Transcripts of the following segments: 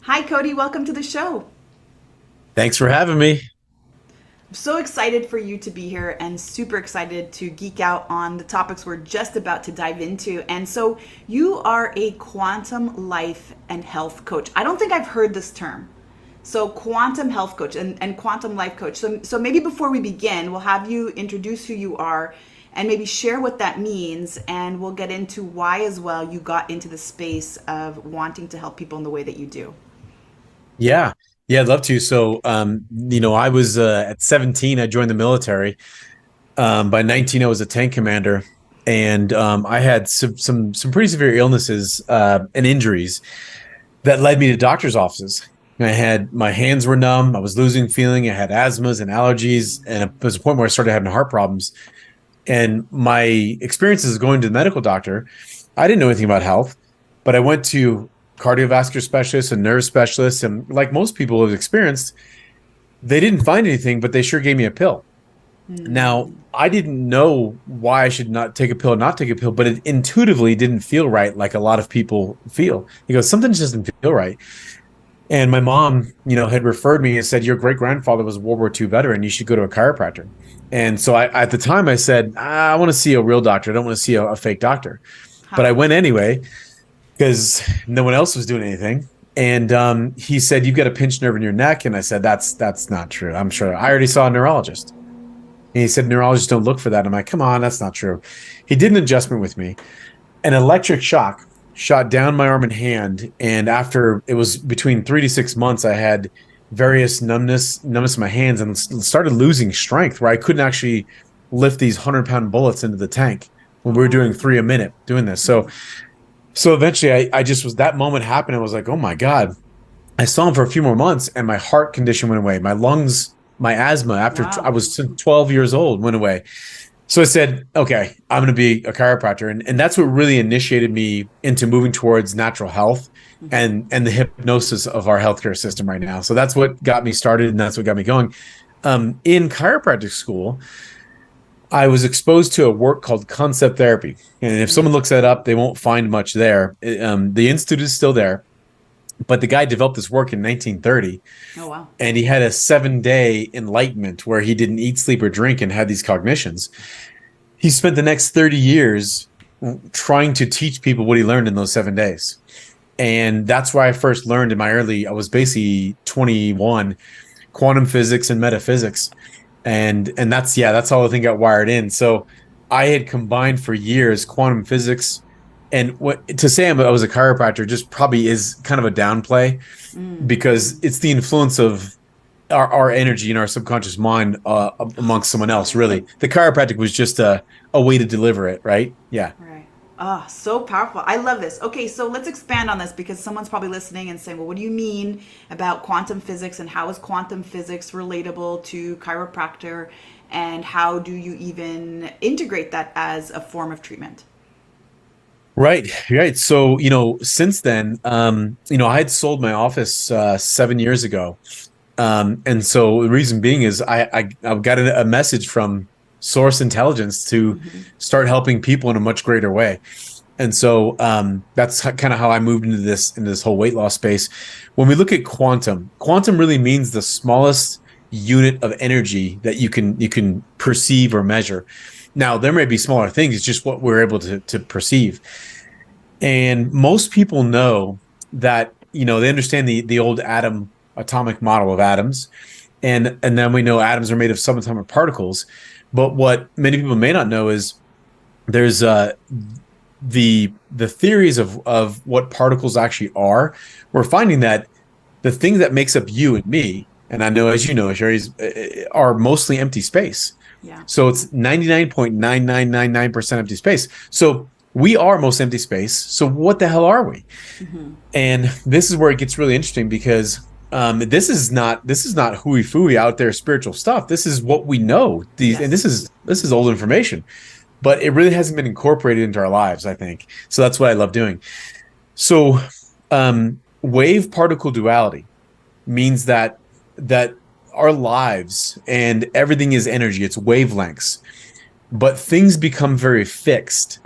Hi, Cody. Welcome to the show. Thanks for having me. I'm so excited for you to be here and super excited to geek out on the topics we're just about to dive into. And so, you are a quantum life and health coach. I don't think I've heard this term. So, quantum health coach and quantum life coach. So, maybe before we begin, we'll have you introduce who you are and maybe share what that means. And we'll get into why, as well, you got into the space of wanting to help people in the way that you do. Yeah. Yeah, I'd love to. I was at 17, I joined the military. By 19, I was a tank commander, and I had some pretty severe illnesses and injuries that led me to doctor's offices. My hands were numb. I was losing feeling. I had asthmas and allergies, and it was a point where I started having heart problems. And my experiences going to the medical doctor, I didn't know anything about health, but I went to cardiovascular specialists and nerve specialists. And like most people have experienced, they didn't find anything, but they sure gave me a pill. Now, I didn't know why I should not take a pill or not take a pill, but it intuitively didn't feel right like a lot of people feel. He goes, something just doesn't feel right. And my mom, had referred me and said, your great grandfather was a World War II veteran. You should go to a chiropractor. And so at the time, I said, I want to see a real doctor. I don't want to see a fake doctor. But Huh. I went anyway because no one else was doing anything. And he said, you've got a pinched nerve in your neck. And I said, that's not true. I'm sure. I already saw a neurologist. And he said, neurologists don't look for that. I'm like, come on, that's not true. He did an adjustment with me. An electric shock shot down my arm and hand. And after it was between 3 to 6 months, I had various numbness in my hands and started losing strength where I couldn't actually lift these 100-pound bullets into the tank when we were doing 3 a minute doing this. So eventually I just was that moment happened. I was like, oh my God. I saw him for a few more months and my heart condition went away. My lungs, my asthma after I Wow. was 12 years old went away. So I said, okay, I'm going to be a chiropractor. And that's what really initiated me into moving towards natural health and the hypnosis of our healthcare system right now. So that's what got me started and that's what got me going. In chiropractic school, I was exposed to a work called concept therapy. And if someone looks that up, they won't find much there. The institute is still there, but the guy developed this work in 1930 Oh, wow. and he had a 7-day enlightenment where he didn't eat, sleep, or drink and had these cognitions. He spent the next 30 years trying to teach people what he learned in those 7 days. And that's where I first learned I was basically 21, quantum physics and metaphysics. And that's all I think got wired in. So I had combined for years quantum physics and what to say I was a chiropractor just probably is kind of a downplay because it's the influence of our energy in our subconscious mind amongst someone else. Really, the chiropractic was just a way to deliver it, right? Yeah. Right. Oh, so powerful. I love this. Okay, so let's expand on this because someone's probably listening and saying, well, what do you mean about quantum physics and how is quantum physics relatable to chiropractor and how do you even integrate that as a form of treatment? Right, right. So, since then, I had sold my office 7 years ago. And so the reason being is I got a message from Source Intelligence to start helping people in a much greater way. And so that's kind of how I moved into this whole weight loss space. When we look at quantum really means the smallest unit of energy that you can perceive or measure. Now, there may be smaller things, it's just what we're able to perceive. And most people know that, they understand the old atom atomic model of atoms. And then we know atoms are made of subatomic particles. But what many people may not know is there's the theories of what particles actually are. We're finding that the thing that makes up you and me, and I know as you know, Sherry, are mostly empty space. Yeah. So it's 99.9999% empty space. So we are most empty space. So what the hell are we? And this is where it gets really interesting because this is not hooey fooey out there spiritual stuff. This is what we know. And Yes. this is old information, but it really hasn't been incorporated into our lives, I think. So that's what I love doing. So wave particle duality means that our lives and everything is energy. It's wavelengths, but things become very fixed.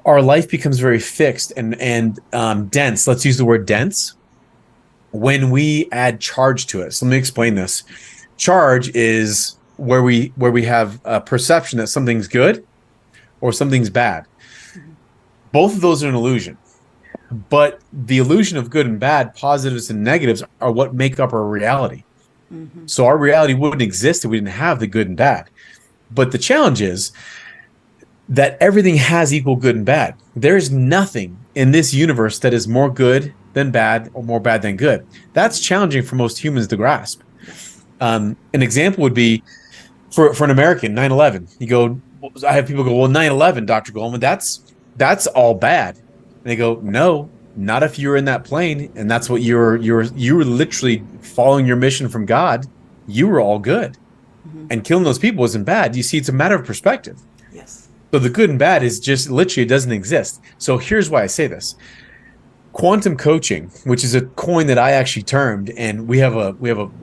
Our life becomes very fixed and dense. Let's use the word dense when we add charge to it. So let me explain this. Charge is where we have a perception that something's good or something's bad. Mhm. Both of those are an illusion. But the illusion of good and bad, positives and negatives, are what make up our reality. Mhm. So our reality wouldn't exist if we didn't have the good and bad. But the challenge is that everything has equal good and bad. There's nothing in this universe that is more good than bad or more bad than good. That's challenging for most humans to grasp. Yes. An example would be for an American, 9/11. You go, I have people go, well, 9/11, Dr. Goldman, that's all bad. And they go, no, not if you were in that plane and that's what you were literally following your mission from God. You were all good. Mhm. And killing those people wasn't bad. You see, it's a matter of perspective. Yes. So the good and bad is just literally it doesn't exist. So here's why I say this. Quantum coaching, which is a coin that I actually termed, and we have a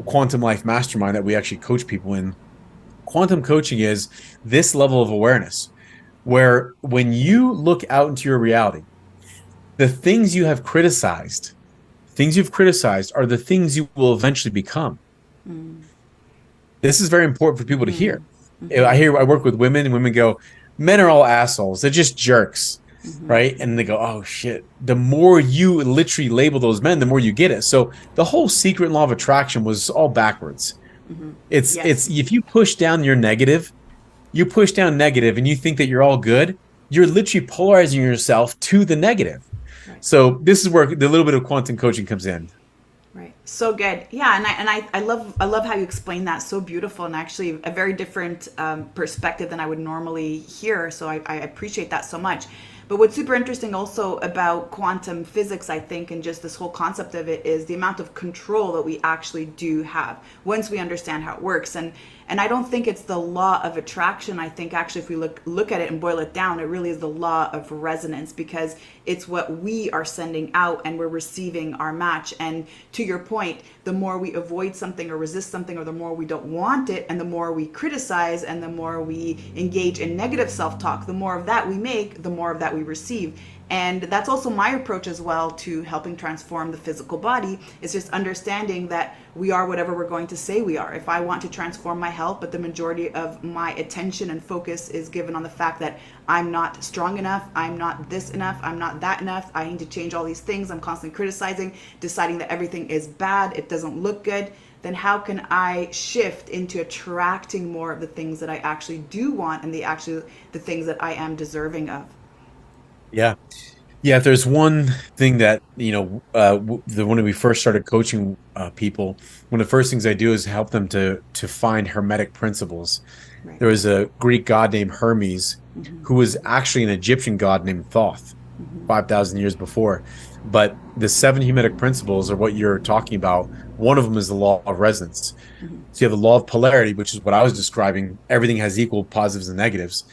quantum life mastermind that we actually coach people in. Quantum coaching is this level of awareness where when you look out into your reality, the things you've criticized are the things you will eventually become. Mm. This is very important for people to hear. Mm. Mhm. I work with women and women go, men are all assholes. They're just jerks. Mhm. Right. And they go, oh shit. The more you literally label those men, the more you get it. So the whole secret law of attraction was all backwards. Mhm. It's Yes. if you push down your negative, you push down negative and you think that you're all good, you're literally polarizing yourself to the negative. Right. So this is where the little bit of quantum coaching comes in. Right. So good. Yeah, I love how you explain that. So beautiful, and actually a very different perspective than I would normally hear. So I appreciate that so much. But what's super interesting also about quantum physics, I think, and just this whole concept of it is the amount of control that we actually do have once we understand how it works. And I don't think it's the law of attraction. I think actually if we look at it and boil it down, it really is the law of resonance, because it's what we are sending out and we're receiving our match. And to your point, the more we avoid something or resist something, or the more we don't want it, and the more we criticize and the more we engage in negative self-talk, the more of that we make, the more of that we receive. And that's also my approach as well to helping transform the physical body, is just understanding that we are whatever we're going to say we are. If I want to transform my health, but the majority of my attention and focus is given on the fact that I'm not strong enough, I'm not this enough, I'm not that enough, I need to change all these things, I'm constantly criticizing, deciding that everything is bad, it doesn't look good, then how can I shift into attracting more of the things that I actually do want, and the things that I am deserving of? Yeah. Yeah, if there's one thing that, when we first started coaching people, one of the first things I do is help them to find hermetic principles. Right. There was a Greek god named Hermes Mm-hmm. who was actually an Egyptian god named Thoth Mm-hmm. 5,000 years before. But the seven hermetic principles are what you're talking about. One of them is the law of resonance. Mm-hmm. So you have the law of polarity, which is what I was describing. Everything has equal positives and negatives.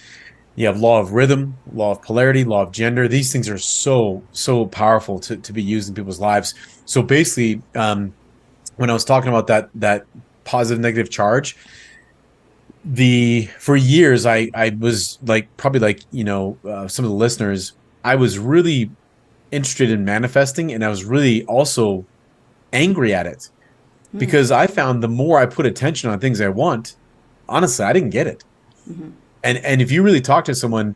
You have law of rhythm, law of polarity, law of gender. These things are so powerful to be used in people's lives. So basically, when I was talking about that positive negative charge, the for years I was like, probably like, some of the listeners, I was really interested in manifesting, and I was really also angry at it, Mm-hmm. because I found the more I put attention on things I want, honestly, I didn't get it. Mm-hmm. And if you really talk to someone,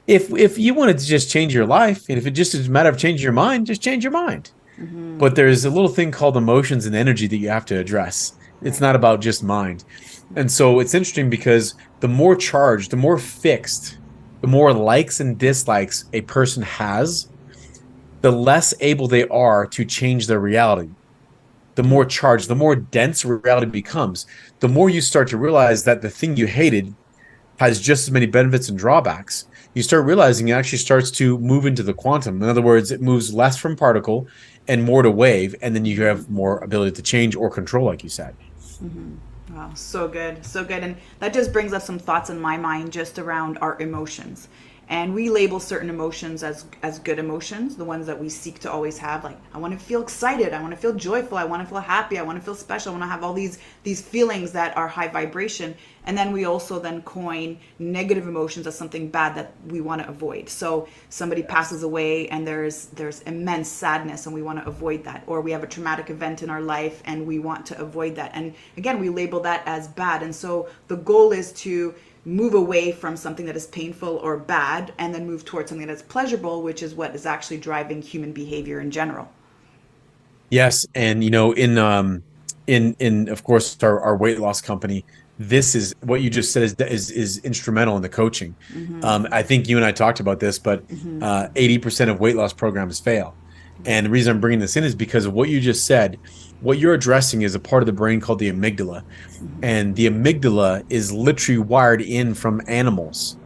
if you wanted to just change your life, and if it just is a matter of changing your mind, just change your mind. Mm-hmm. But there's a little thing called emotions and energy that you have to address. It's Right. not about just mind. And so it's interesting because the more charged, the more fixed, the more likes and dislikes a person has, the less able they are to change their reality. The more charged, the more dense reality becomes, the more you start to realize that the thing you hated has just as many benefits and drawbacks. You start realizing it actually starts to move into the quantum. In other words, it moves less from particle and more to wave, and then you have more ability to change or control, like you said. Mm-hmm. Wow, so good, so good. And that just brings up some thoughts in my mind just around our emotions. And we label certain emotions as good emotions, the ones that we seek to always have. Like, I want to feel excited, I want to feel joyful, I want to feel happy, I want to feel special, I want to have all these feelings that are high vibration. And then we also then coin negative emotions as something bad that we want to avoid. So somebody passes away and there's immense sadness and we want to avoid that. Or we have a traumatic event in our life and we want to avoid that. And again, we label that as bad. And so the goal is to move away from something that is painful or bad and then move towards something that's pleasurable, which is what is actually driving human behavior in general. Yes, and in of course our weight loss company, this is what you just said is instrumental in the coaching. I think you and I talked about this, but 80% of weight loss programs fail. And the reason I'm bringing this in is because of what you just said. What you're addressing is a part of the brain called the amygdala. And the amygdala is literally wired in from animals.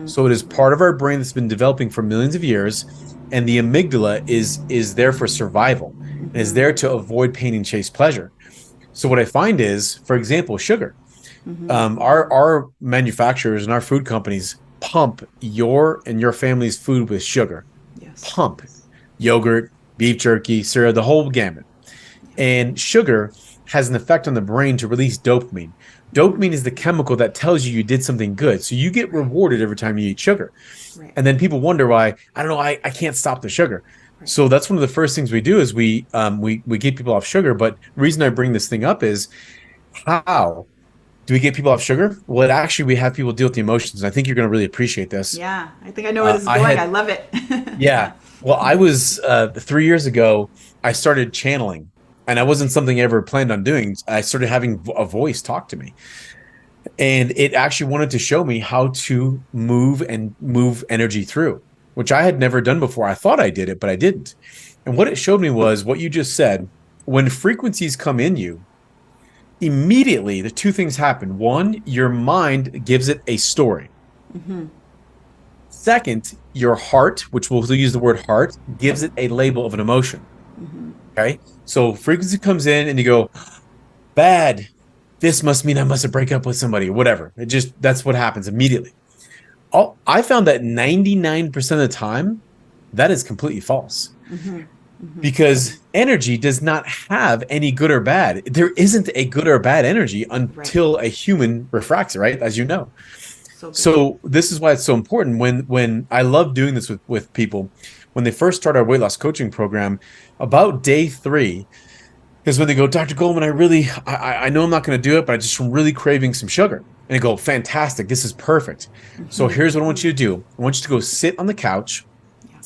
So it is part of our brain that's been developing for millions of years. And the amygdala is there for survival and is there to avoid pain and chase pleasure. So what I find is, for example, sugar. Our manufacturers and our food companies pump your and your family's food with sugar. Yes. Pump yogurt, beef jerky, cereal, the whole gamut. And sugar has an effect on the brain to release dopamine. Dopamine is the chemical that tells you did something good. So you get rewarded every time you eat sugar. Right. And then people wonder why, I don't know, I can't stop the sugar. Right. So that's one of the first things we do is we get people off sugar. But the reason I bring this thing up is, how do we get people off sugar? Well, we have people deal with the emotions. And I think you're going to really appreciate this. Yeah, I think I know where this is going. I love it. Yeah. Well, I was 3 years ago, I started channeling. And that wasn't something I ever planned on doing. I started having a voice talk to me. And it actually wanted to show me how to move energy through, which I had never done before. I thought I did it, but I didn't. And what it showed me was what you just said. When frequencies come in you, immediately the two things happen. One, your mind gives it a story. Second, your heart, which we'll use the word heart, gives it a label of an emotion. Okay. So frequency comes in and you go, bad. This must mean I must have break up with somebody, whatever. That's what happens immediately. I found that 99% of the time, that is completely false. Because energy does not have any good or bad. There isn't a good or bad energy until a human refracts it, right? As you know. So this is why it's so important. When I love doing this with people, when they first start our weight loss coaching program, about day 3 is when they go, Dr. Golman, I know I'm not going to do it, but I just am really craving some sugar. And I go, fantastic, this is perfect. So here's what I want you to do. I want you to go sit on the couch,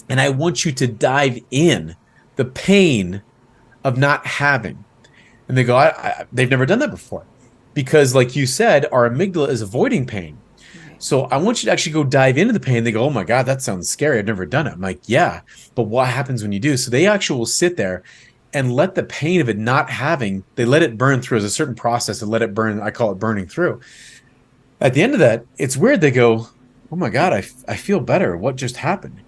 and I want you to dive in the pain of not having. And they go, they've never done that before. Because like you said, our amygdala is avoiding pain. So I want you to actually go dive into the pain. They go, oh my God, that sounds scary. I've never done it. I'm like, yeah, but what happens when you do? So they actually will sit there and let the pain of it not having, they let it burn through. There's a certain process to let it burn. I call it burning through. At the end of that, it's weird. They go, oh my God, I feel better. What just happened?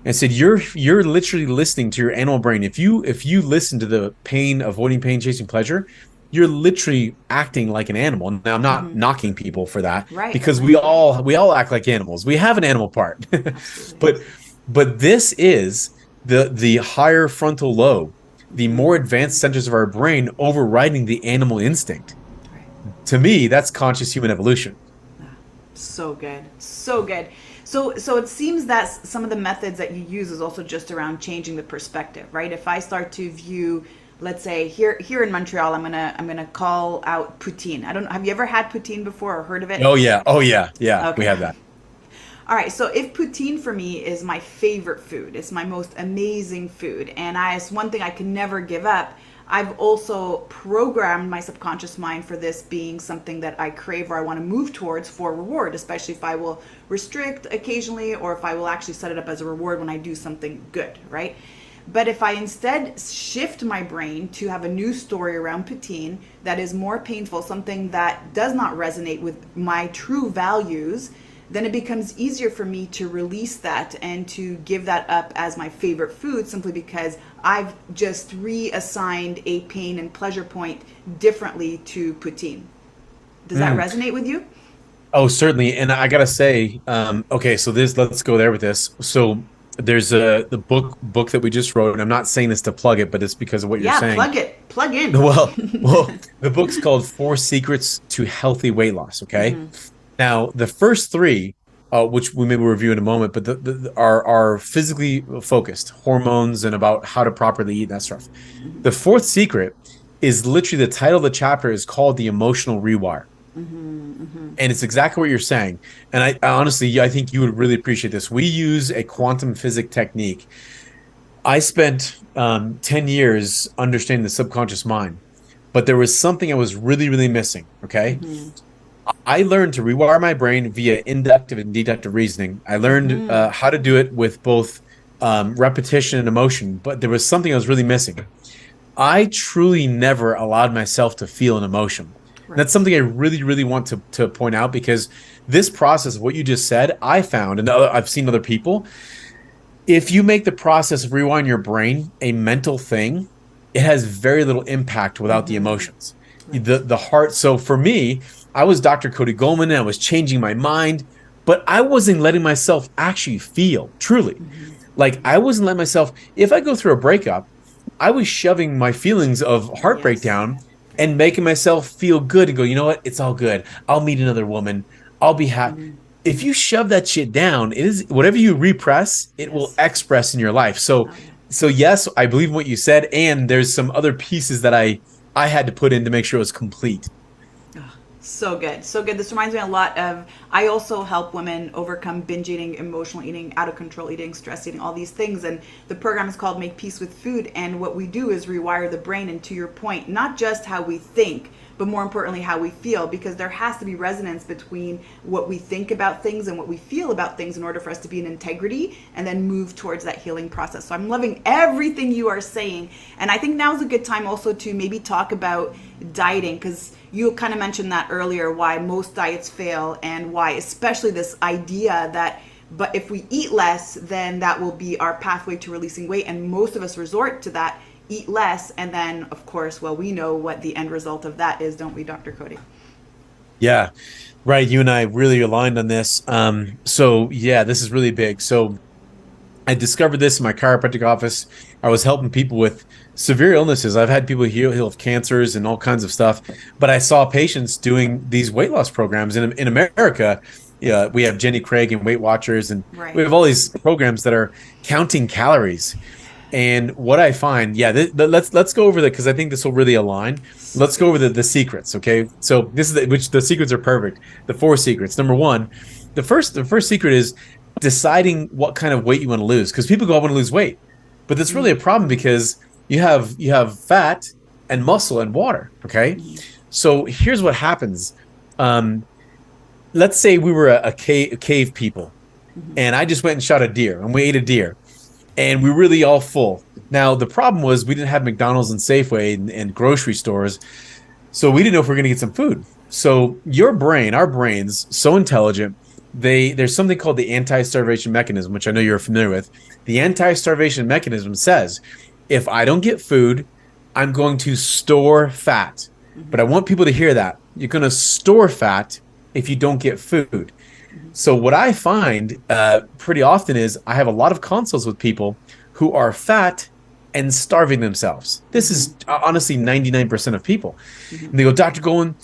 And I said, you're literally listening to your animal brain. If you listen to the pain, avoiding pain, chasing pleasure, you're literally acting like an animal. Now, I'm not knocking people for that, because we all act like animals. We have an animal part, but this is the higher frontal lobe, the more advanced centers of our brain overriding the animal instinct. To me, that's conscious human evolution. So good, so good. So it seems that some of the methods that you use is also just around changing the perspective, right? If I start to view, let's say here in Montreal, I'm gonna call out poutine. I don't know. Have you ever had poutine before or heard of it? Oh yeah. Okay. We have that. All right. So if poutine for me is my favorite food, it's my most amazing food, and it's one thing I can never give up. I've also programmed my subconscious mind for this being something that I crave or I want to move towards for reward, especially if I will restrict occasionally or if I will actually set it up as a reward when I do something good, right? But if I instead shift my brain to have a new story around poutine that is more painful, something that does not resonate with my true values, then it becomes easier for me to release that and to give that up as my favorite food, simply because I've just reassigned a pain and pleasure point differently to poutine. Does that resonate with you? Oh, certainly. And I gotta say, okay, so this let's go there with this. So there's the book that we just wrote, and I'm not saying this to plug it, but it's because of what you're Yeah, saying. plug it, plug in. Well, the book's called Four Secrets to Healthy Weight Loss. Okay. Now, the first three, which we maybe review in a moment, but are physically focused, hormones and about how to properly eat that stuff. The fourth secret is literally the title of the chapter is called The Emotional Rewire. And it's exactly what you're saying. And I honestly, I think you would really appreciate this. We use a quantum physics technique. I spent 10 years understanding the subconscious mind, but there was something I was really, really missing. Okay. I learned to rewire my brain via inductive and deductive reasoning. I learned how to do it with both repetition and emotion, but there was something I was really missing. I truly never allowed myself to feel an emotion. Right. That's something I really, really want to point out because this process of what you just said, I found, and I've seen other people, if you make the process of rewiring your brain a mental thing, it has very little impact without the emotions. Right. The heart. So for me, I was Dr. Cody Golman and I was changing my mind, but I wasn't letting myself actually feel truly. Like I wasn't letting myself, if I go through a breakup, I was shoving my feelings of heartbreak Yes. down and making myself feel good and go, you know what? It's all good. I'll meet another woman. I'll be happy. If you shove that shit down, it is whatever you repress, it will Yes. express in your life. So, Oh, yeah. so yes, I believe in what you said, and there's some other pieces that I had to put in to make sure it was complete. So good. So good. This reminds me a lot of, I also help women overcome binge eating, emotional eating, out of control eating, stress eating, all these things. And the program is called Make Peace with Food. And what we do is rewire the brain. And to your point, not just how we think, but more importantly, how we feel, because there has to be resonance between what we think about things and what we feel about things in order for us to be in integrity and then move towards that healing process. So I'm loving everything you are saying. And I think now's a good time also to maybe talk about dieting, because you kind of mentioned that earlier, why most diets fail and why, especially this idea that, but if we eat less, then that will be our pathway to releasing weight. And most of us resort to that, eat less. And then, of course, well, we know what the end result of that is, don't we, Dr. Cody? Yeah, right. You and I really aligned on this. So yeah, this is really big. So I discovered this in my chiropractic office. I was helping people with severe illnesses. I've had people heal of cancers and all kinds of stuff, but I saw patients doing these weight loss programs in America. Yeah, we have Jenny Craig and Weight Watchers, and we Right. have all these programs that are counting calories. And what I find, yeah, let's go over that because I think this will really align. So Let's go good. over the secrets, okay? So this is which the secrets are perfect. The four secrets. Number one, the first secret is deciding what kind of weight you want to lose because people go, I want to lose weight, but that's really a problem because you have fat and muscle and water. Okay, so here's what happens. Um, let's say we were a cave people, and I just went and shot a deer, and we ate a deer and we were really all full. Now the problem was we didn't have McDonald's and Safeway and grocery stores, so we didn't know if we were going to get some food. So your brain, our brains, so intelligent, there's something called the anti-starvation mechanism, which I know you're familiar with. The anti-starvation mechanism says, if I don't get food, I'm going to store fat. But I want people to hear that. You're going to store fat if you don't get food. So what I find pretty often is I have a lot of consults with people who are fat and starving themselves. This is honestly 99% of people. And they go, Dr. Golan,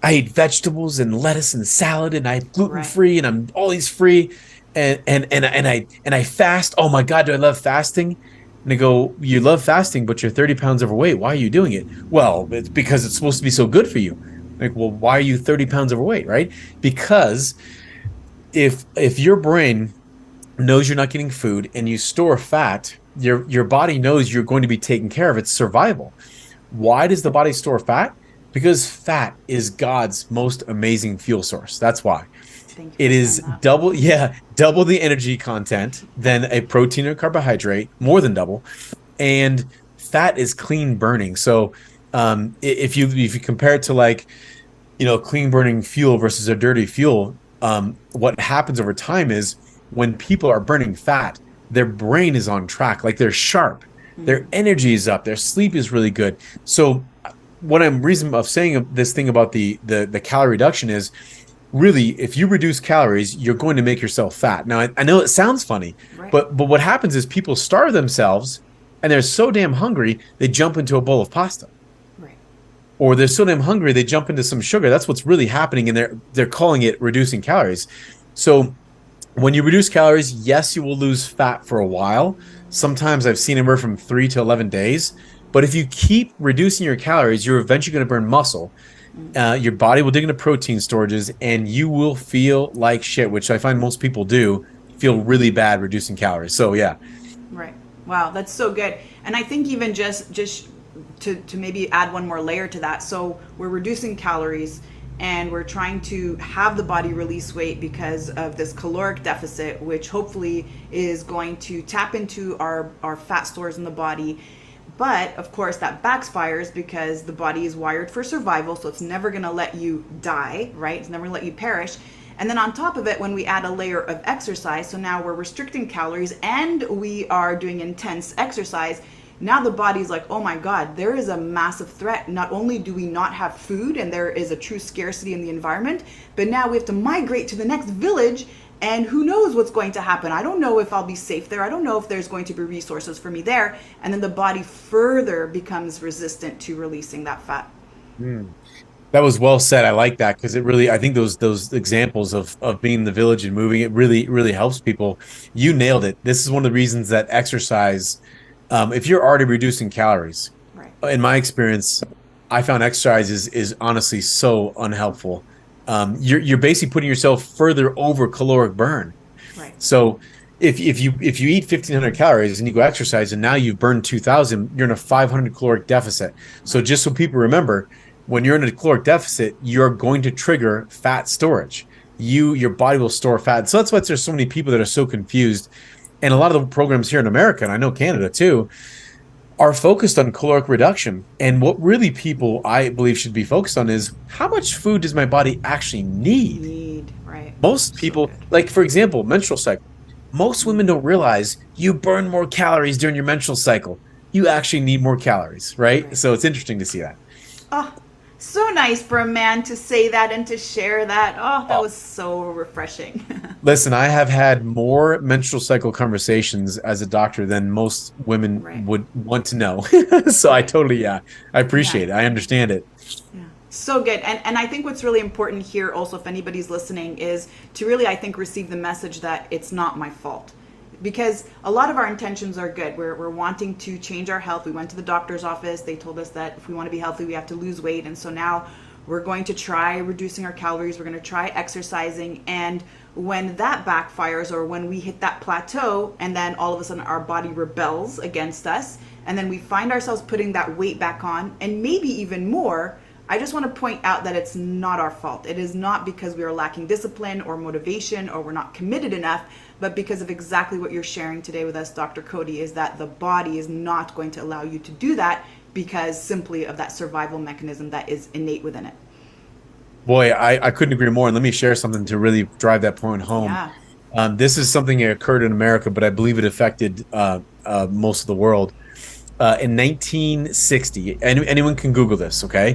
I eat vegetables and lettuce and salad and I'm gluten Right. free and I'm always free and I fast. Oh my God, do I love fasting? And they go, you love fasting, but you're 30 pounds overweight. Why are you doing it? Well, it's because it's supposed to be so good for you. Like, well, why are you 30 pounds overweight, right? Because if your brain knows you're not getting food and you store fat, your body knows you're going to be taken care of. It's survival. Why does the body store fat? Because fat is God's most amazing fuel source. That's why. Thank you It for saying is that. double, yeah, double the energy content than a protein or carbohydrate, more than double. And fat is clean burning. So if you compare it to like, clean burning fuel versus a dirty fuel, what happens over time is when people are burning fat, their brain is on track, like they're sharp, their energy is up, their sleep is really good. So what I'm reason of saying this thing about the calorie reduction is really, if you reduce calories, you're going to make yourself fat. Now, I know it sounds funny, Right. but what happens is people starve themselves and they're so damn hungry, they jump into a bowl of pasta. Right. Or they're so damn hungry, they jump into some sugar. That's what's really happening, and they're calling it reducing calories. So when you reduce calories, yes, you will lose fat for a while. Sometimes I've seen anywhere from 3 to 11 days. But if you keep reducing your calories, you're eventually going to burn muscle. Your body will dig into protein storages, and you will feel like shit, which I find most people do feel really bad reducing calories. So yeah. Right. Wow, that's so good. And I think even just to maybe add one more layer to that. So we're reducing calories and we're trying to have the body release weight because of this caloric deficit, which hopefully is going to tap into our fat stores in the body. But of course, that backfires because the body is wired for survival, so it's never going to let you die, right? It's never going to let you perish. And then on top of it, when we add a layer of exercise, so now we're restricting calories and we are doing intense exercise. Now the body's like, oh my God, there is a massive threat. Not only do we not have food and there is a true scarcity in the environment, but now we have to migrate to the next village, and who knows what's going to happen. I don't know if I'll be safe there. I don't know if there's going to be resources for me there. And then the body further becomes resistant to releasing that fat. Mm. That was well said. I like that because it really, I think those examples of being in the village and moving, it really helps people. You nailed it. This is one of the reasons that exercise, if you're already reducing calories, Right. in my experience, I found exercise is honestly so unhelpful. You're basically putting yourself further over caloric burn. Right. So if you eat 1,500 calories and you go exercise and now you've burned 2,000, you're in a 500 caloric deficit. So just so people remember, when you're in a caloric deficit, you're going to trigger fat storage. Your body will store fat. So that's why there's so many people that are so confused. And a lot of the programs here in America, and I know Canada too, are focused on caloric reduction. And what really people, I believe, should be focused on is how much food does my body actually need? Need, right. Most So people, good. like for example, menstrual cycle. Most women don't realize you burn more calories during your menstrual cycle. You actually need more calories, right? Right. So it's interesting to see that. Oh, so nice for a man to say that and to share that. Oh, that was so refreshing. Listen, I have had more menstrual cycle conversations as a doctor than most women Right. would want to know. So I Right. totally, yeah, I Yeah. appreciate it. I understand it. Yeah. So good. And I think what's really important here also, if anybody's listening, is to really, I think, receive the message that it's not my fault. Because a lot of our intentions are good. We're wanting to change our health. We went to the doctor's office. They told us that if we want to be healthy, we have to lose weight. And so now we're going to try reducing our calories. We're going to try exercising. And when that backfires, or when we hit that plateau and then all of a sudden our body rebels against us, and then we find ourselves putting that weight back on and maybe even more, I just want to point out that it's not our fault. It is not because we are lacking discipline or motivation or we're not committed enough, but because of exactly what you're sharing today with us, Dr. Cody, is that the body is not going to allow you to do that because simply of that survival mechanism that is innate within it. Boy, I couldn't agree more. And let me share something to really drive that point home. Yeah. This is something that occurred in America, but I believe it affected most of the world. In 1960, anyone can Google this, okay?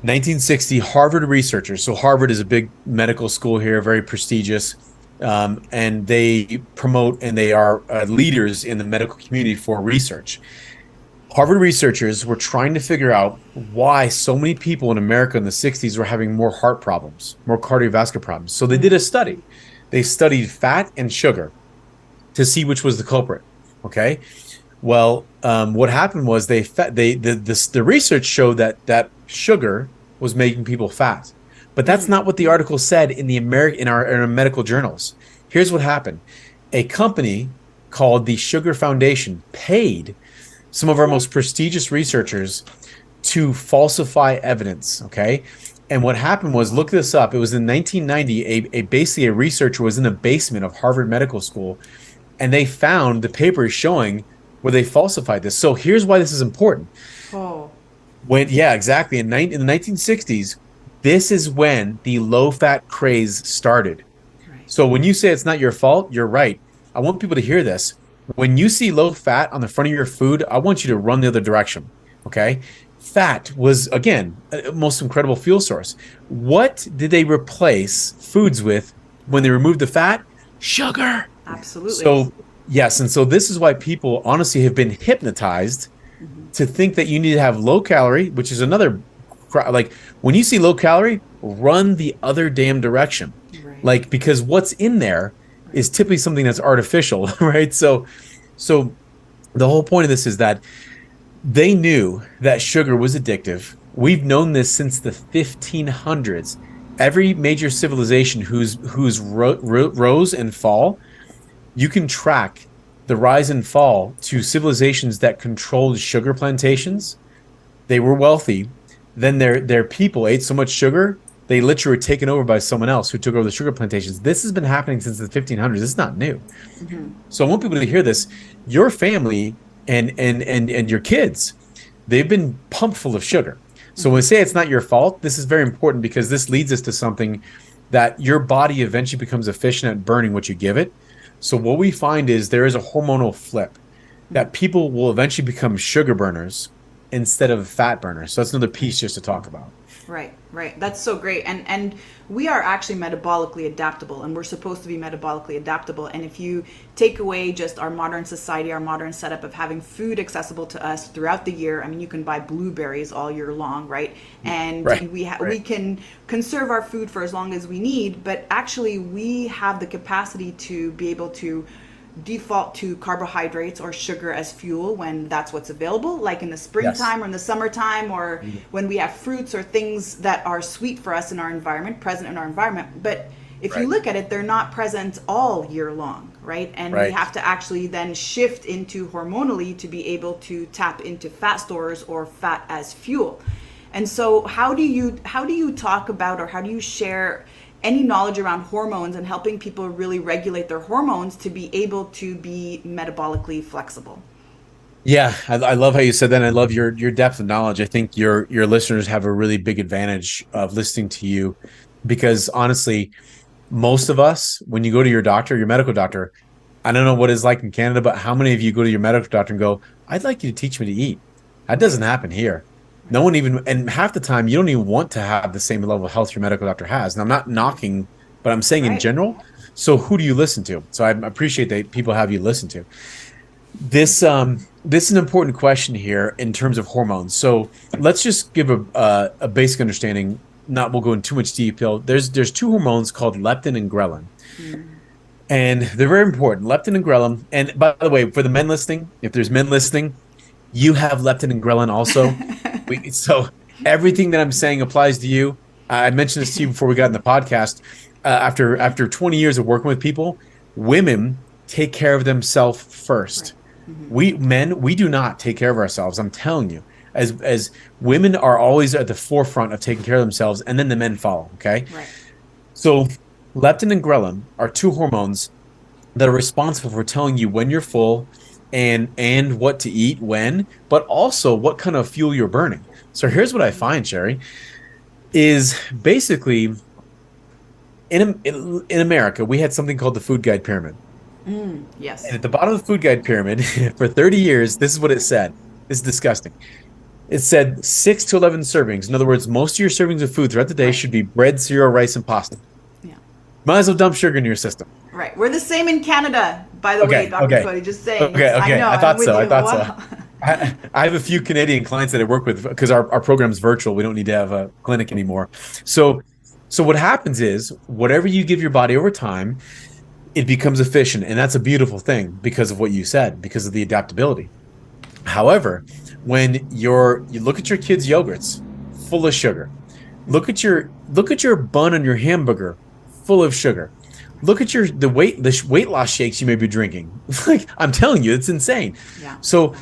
1960, Harvard researchers. So Harvard is a big medical school here, very prestigious, and they promote and they are leaders in the medical community for research. Harvard researchers were trying to figure out why so many people in America in the 60s were having more heart problems, more cardiovascular problems. So they did a study. They studied fat and sugar to see which was the culprit. Okay. Well, what happened was the research showed that sugar was making people fat, but that's not what the article said in the in our medical journals. Here's what happened: a company called the Sugar Foundation paid some of our most prestigious researchers to falsify evidence. Okay. And what happened was, look this up. It was in 1990. Basically a researcher was in the basement of Harvard Medical School, and they found the papers showing where they falsified this. So here's why this is important. Oh, Yeah, exactly. In the 1960s, this is when the low fat craze started. right. So when you say it's not your fault, you're right. I want people to hear this. When you see low fat on the front of your food, I want you to run the other direction. Okay. Fat was, again, a most incredible fuel source. What did they replace foods with when they removed the fat? Sugar. Absolutely. So, yes. And so this is why people honestly have been hypnotized Hmm. to think that you need to have low calorie, which is another, like when you see low calorie, run the other damn direction. Right. Like, because what's in there Right. is typically something that's artificial, right? So the whole point of this is that they knew that sugar was addictive. We've known this since the 1500s. Every major civilization whose rose and fall, you can track the rise and fall to civilizations that controlled sugar plantations. They were wealthy. Then their people ate so much sugar, they literally were taken over by someone else who took over the sugar plantations. This has been happening since the 1500s. It's not new. Hmm. So I want people to hear this. Your family and your kids, they've been pumped full of sugar. So when we say it's not your fault, this is very important because this leads us to something that your body eventually becomes efficient at burning what you give it. So what we find is there is a hormonal flip that people will eventually become sugar burners instead of fat burners. So that's another piece just to talk about. Right, right. That's so great. And we are actually metabolically adaptable, and we're supposed to be metabolically adaptable. And if you take away just our modern society, our modern setup of having food accessible to us throughout the year, I mean, you can buy blueberries all year long, right? And Right. we Right. can conserve our food for as long as we need, but actually we have the capacity to be able to default to carbohydrates or sugar as fuel when that's what's available, like in the Yes. springtime or in the summertime, or when we have fruits or things that are sweet for us in our environment, present in our environment. But if you Right. look at it, they're not present all year long, right? And we Right. have to actually then shift into hormonally to be able to tap into fat stores or fat as fuel. And so how do you talk about, or how do you share any knowledge around hormones and helping people really regulate their hormones to be able to be metabolically flexible? Yeah, I love how you said that. And I love your depth of knowledge. I think your listeners have a really big advantage of listening to you because honestly, most of us, when you go to your doctor, your medical doctor, I don't know what it's like in Canada, but how many of you go to your medical doctor and go, I'd like you to teach me to eat? That doesn't Right. happen here. No Right. one even, and half the time you don't even want to have the same level of health your medical doctor has. And I'm not knocking, but I'm saying in Right. general. So who do you listen to? So I appreciate that people have you listen to. This is an important question here in terms of hormones. So let's just give a basic understanding. Not we'll go in too much detail. There's two hormones called leptin and ghrelin, Mm. and they're very important. Leptin and ghrelin. And by the way, for the men listening, if there's men listening, you have leptin and ghrelin also. So everything that I'm saying applies to you. I mentioned this to you before we got in the podcast. After 20 years of working with people, women take care of themselves Right. first. Hmm. We men, we do not take care of ourselves. I'm telling you, as women are always at the forefront of taking care of themselves, and then the men follow. Okay, Right. so leptin and ghrelin are two hormones that are responsible for telling you when you're full and what to eat when, but also what kind of fuel you're burning. So here's what I find, Sherry, is basically in America we had something called the food guide pyramid. And Yes. at the bottom of the food guide pyramid, for 30 years, this is what it said. This is disgusting. It said 6 to 11 servings. In other words, most of your servings of food throughout the day Right. should be bread, cereal, rice, and pasta. Yeah. Might as well dump sugar in your system. Right. We're the same in Canada, by the way, Okay, Dr. okay, Cody. Just saying. okay, I okay. know. I I'm thought with so. I you. thought so. Wow. I have a few Canadian clients that I work with because our program's virtual. We don't need to have a clinic anymore. So, so what happens is whatever you give your body over time, it becomes efficient, and that's a beautiful thing because of what you said, because of the adaptability. However, when you look at your kids' yogurts, full of sugar. Look at your bun on your hamburger, full of sugar. Look at the weight loss shakes you may be drinking. Like I'm telling you, it's insane. Yeah. So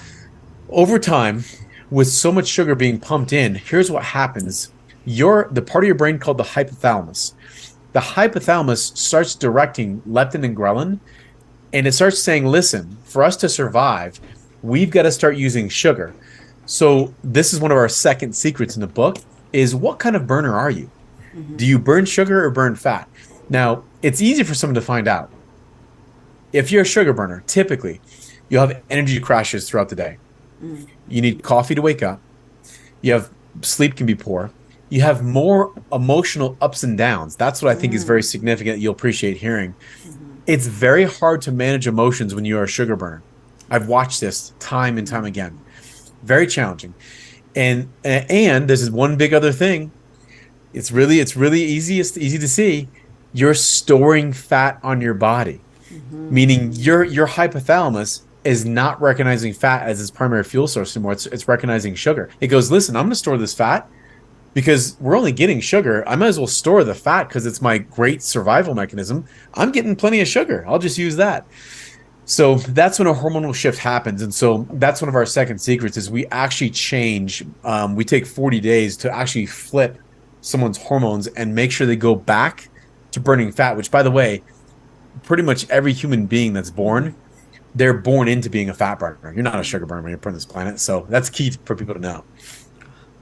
over time, with so much sugar being pumped in, here's what happens. The part of your brain called the hypothalamus. The hypothalamus starts directing leptin and ghrelin, and it starts saying, listen, for us to survive, we've got to start using sugar. So this is one of our second secrets in the book is what kind of burner are you? Do you burn sugar or burn fat? Now, it's easy for someone to find out. If you're a sugar burner, typically you'll have energy crashes throughout the day. You need coffee to wake up. You have sleep can be poor. You have more emotional ups and downs. That's what I think is very significant. You'll appreciate hearing. It's very hard to manage emotions when you are a sugar burner. I've watched this time and time again. Very challenging. And this is one big other thing. It's really easy to see. You're storing fat on your body, meaning your hypothalamus is not recognizing fat as its primary fuel source anymore. It's recognizing sugar. It goes, listen, I'm going to store this fat because we're only getting sugar. I might as well store the fat because it's my great survival mechanism. I'm getting plenty of sugar. I'll just use that. So that's when a hormonal shift happens. And so that's one of our second secrets is we actually change. We take 40 days to actually flip someone's hormones and make sure they go back to burning fat, which by the way, pretty much every human being that's born, they're born into being a fat burner. You're not a sugar burner when you're put on this planet. So that's key for people to know.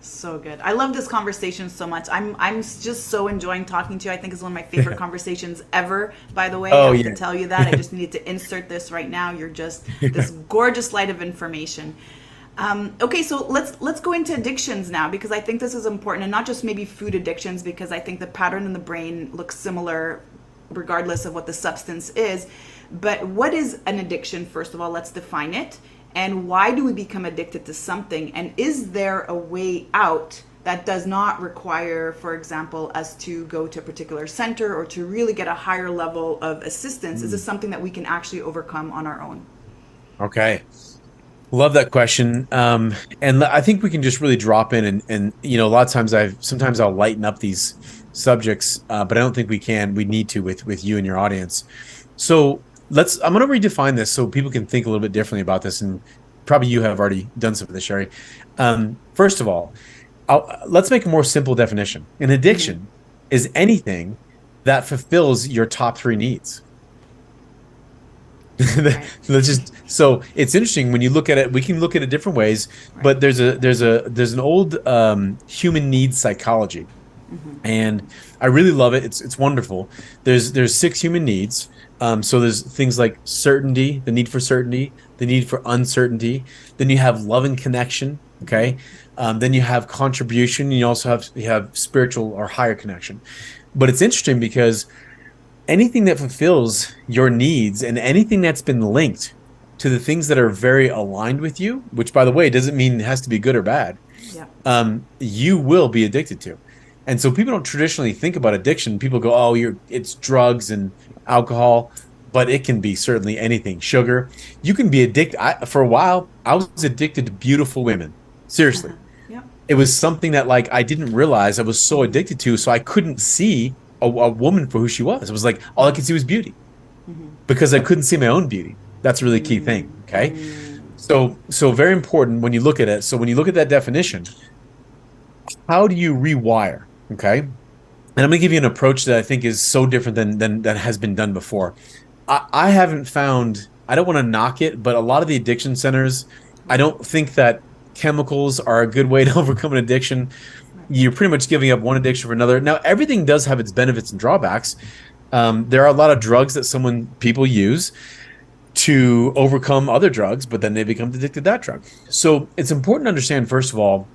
So good. I love this conversation so much. I'm just so enjoying talking to you. I think it's one of my favorite conversations ever. By the way, I have to tell you that. I just needed to insert this right now. You're just this gorgeous light of information. Okay, so let's go into addictions now, because I think this is important, and not just maybe food addictions, because I think the pattern in the brain looks similar regardless of what the substance is. But what is an addiction? First of all, let's define it. And why do we become addicted to something? And is there a way out that does not require, for example, us to go to a particular center or to really get a higher level of assistance? Is this something that we can actually overcome on our own? Okay. Love that question. And I think we can just really drop in and a lot of times sometimes I'll lighten up these subjects, but I don't think we need to with you and your audience. So I'm going to redefine this so people can think a little bit differently about this. And probably you have already done some of this, Sherry. First of all, let's make a more simple definition. An addiction is anything that fulfills your top three needs. So it's interesting when you look at it. We can look at it different ways, but there's an old human needs psychology, and I really love it. It's wonderful. There's 6 human needs. So there's things like certainty, the need for certainty, the need for uncertainty. Then you have love and connection. Okay. Then you have contribution. You also have spiritual or higher connection. But it's interesting because anything that fulfills your needs and anything that's been linked to the things that are very aligned with you, which by the way doesn't mean it has to be good or bad, you will be addicted to. And so people don't traditionally think about addiction. People go, oh, it's drugs and alcohol, but it can be certainly anything. Sugar. You can be addicted. For a while, I was addicted to beautiful women. Seriously. It was something that I didn't realize I was so addicted to, so I couldn't see a woman for who she was. It was like all I could see was beauty because I couldn't see my own beauty. That's a really key thing. Okay. So very important when you look at it. So when you look at that definition, how do you rewire? Okay. And I'm going to give you an approach that I think is so different than has been done before. I haven't found, I don't want to knock it, but a lot of the addiction centers, I don't think that chemicals are a good way to overcome an addiction. You're pretty much giving up one addiction for another. Now, everything does have its benefits and drawbacks. There are a lot of drugs that people use to overcome other drugs, but then they become addicted to that drug. So it's important to understand, first of all,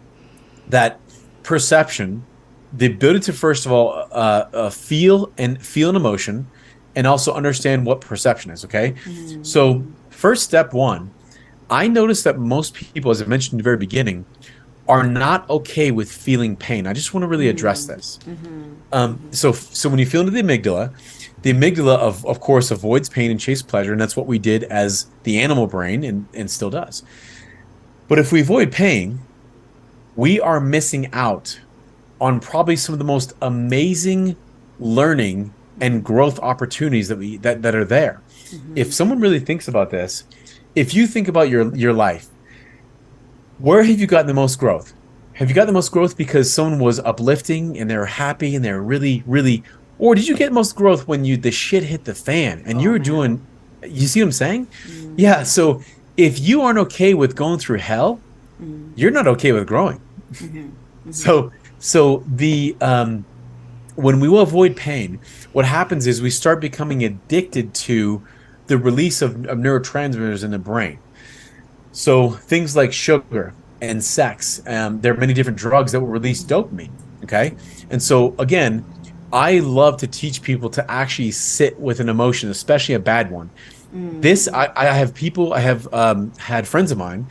that perception, the ability to, first of all, feel an emotion, and also understand what perception is, okay? So first, step one, I noticed that most people, as I mentioned in the very beginning, are not okay with feeling pain. I just want to really address this. So when you feel into the amygdala of course avoids pain and chase pleasure, and that's what we did as the animal brain and still does. But if we avoid pain, we are missing out on probably some of the most amazing learning and growth opportunities that are there. If someone really thinks about this, if you think about your life, where have you gotten the most growth? Have you gotten the most growth because someone was uplifting and they were happy and they were really, really, or did you get most growth when the shit hit the fan and you were doing, you see what I'm saying? Yeah. So if you aren't okay with going through hell, you're not okay with growing. So when we will avoid pain, what happens is we start becoming addicted to the release of neurotransmitters in the brain. So things like sugar, and sex. There are many different drugs that will release dopamine. Okay. And so again, I love to teach people to actually sit with an emotion, especially a bad one. I have people, I have had friends of mine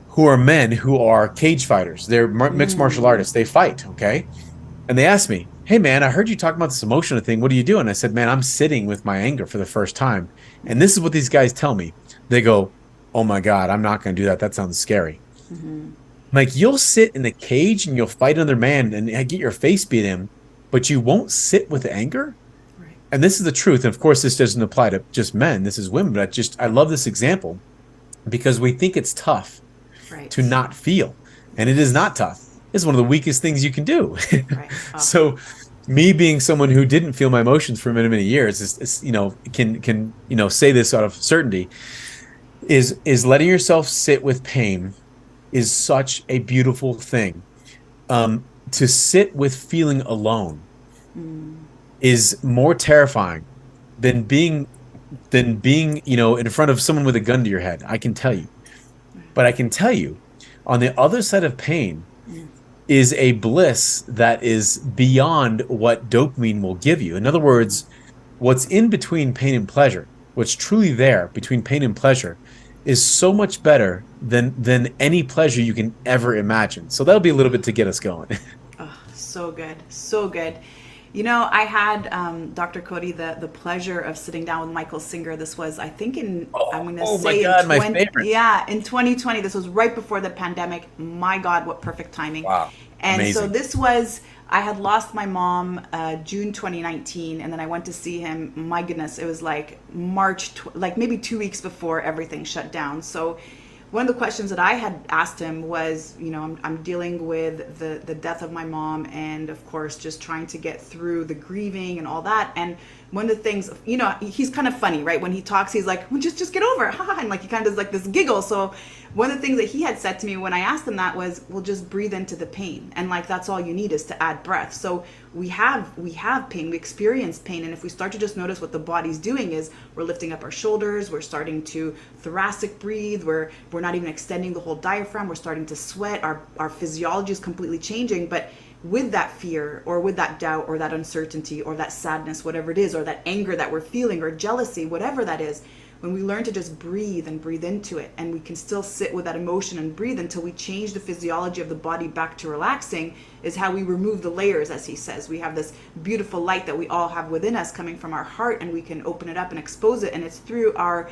who are men who are cage fighters. They're mixed martial artists. They fight. Okay. And they asked me, "Hey man, I heard you talking about this emotional thing. What are you doing?" I said, "Man, I'm sitting with my anger for the first time." And this is what these guys tell me. They go, "Oh my God, I'm not going to do that. That sounds scary." Like, you'll sit in a cage and you'll fight another man and get your face beat in, but you won't sit with anger. Right. And this is the truth. And of course, this doesn't apply to just men. This is women. But I love this example because we think it's tough to Right. not feel, and it is not tough. It's one of the weakest things you can do. Right. Oh, So, me being someone who didn't feel my emotions for many years can say this out of certainty is letting yourself sit with pain is such a beautiful thing. To sit with feeling alone is more terrifying than being in front of someone with a gun to your head. I can tell you. But I can tell you, on the other side of pain is a bliss that is beyond what dopamine will give you. In other words, what's in between pain and pleasure, what's truly there between pain and pleasure, is so much better than any pleasure you can ever imagine. So that'll be a little bit to get us going. oh, so good. So good. You know, I had Dr. Cody the pleasure of sitting down with Michael Singer. This was, I think, I'm going to Oh my say in God, my favorite. in 2020. This was right before the pandemic. My God, what perfect timing! Wow, And so amazing. this was, I had lost my mom June 2019, and then I went to see him. My goodness, it was like like maybe 2 weeks before everything shut down. So one of the questions that I had asked him was, I'm dealing with the death of my mom, and of course, just trying to get through the grieving and all that. And one of the things, he's kind of funny, right? When he talks, he's like, well, just get over it. And like, he kind of does like this giggle. So one of the things that he had said to me when I asked him that was, well, just breathe into the pain. And like, that's all you need is to add breath. So we have pain, we experience pain. And if we start to just notice what the body's doing is we're lifting up our shoulders, we're starting to thoracic breathe, we're not even extending the whole diaphragm, we're starting to sweat, our physiology is completely changing. But with that fear or with that doubt or that uncertainty or that sadness, whatever it is, or that anger that we're feeling or jealousy, whatever that is, when we learn to just breathe and breathe into it, and we can still sit with that emotion and breathe until we change the physiology of the body back to relaxing, is how we remove the layers. As he says, we have this beautiful light that we all have within us coming from our heart, and we can open it up and expose it. And it's through our